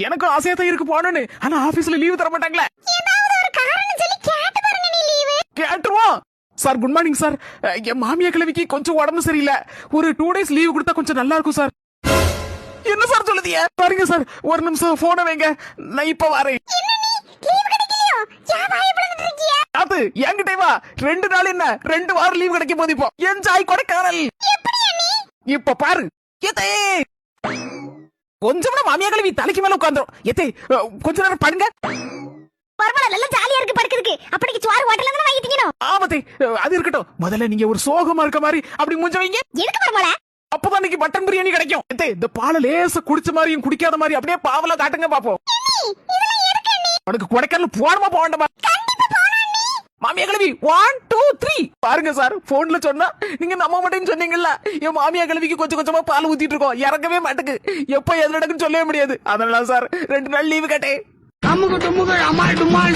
எனக்கும் ஆசையா தான் இருக்கு போகணும்னு. ஆனா ஆபீஸ்ல லீவு தர மாட்டாங்களே. கேட்டுருவோம். Sir good morning sir. என் மாமியா கிழவிக்கு கொஞ்சம் உடம்பு சரியில்லை. ஒரு 2 டேஸ் லீவு கொடுத்தா கொஞ்சம் நல்லா இருக்கும் சார். என்ன சார் சொல்லுதிய? பாருங்க சார், ஒரு நிமிஷம் போன வைங்க, நான் இப்ப வரேன். அது என்கிட்ட வா. 2 நாள் என்ன 2 வாரம் லீவு கிடைக்க போது. இப்போ என்ஜாய் கொடைக்கானல். இப்ப பாரு கொஞ்சம் மாமியா கழுவி தலைக்கு மேல உட்கார்ந்துரும். எத்தே கொஞ்ச நேரம் படுங்க. நல்லா ஜாலியா இருக்கு படுக்கிறதுக்கு. அப்படிக்கு சோறு ஹோட்டல்ல தான் வாங்கிட்டீங்க. ஆமாதே, அது இருக்கட்டும். முதல்ல நீங்க ஒரு சோகமா இருக்க மாதிரி அப்படி மூஞ்ச வைங்க. எதுக்கு பரவால? அப்பதான் இன்னைக்கு மட்டன் பிரியாணி கிடைக்கும். எத்தே இந்த பாலை லேச குடிச்ச மாதிரியும் குடிக்காத மாதிரி அப்படியே பாவலா காட்டுங்க பாப்போம். உனக்கு கொடைக்கானல் போனமா போகண்டமா? மாமியா கிழவி 1 2 3 பாருங்க சார். போன்ல சொன்னா நீங்க நம்ப மாட்டேன்னு சொன்னீங்கல்ல. என் மாமியா கிழவிக்கு கொஞ்சம் கொஞ்சமா பால் ஊத்திட்டு இருக்கோம். இறங்கவே மாட்டுக்கு. எப்ப எது நடக்குன்னு சொல்லவே முடியாது. அதனால சார் 2 நாள் லீவு கேட்டேன். அம்முக்கு டும்முக்கு அம்மாள் டும்மாள்.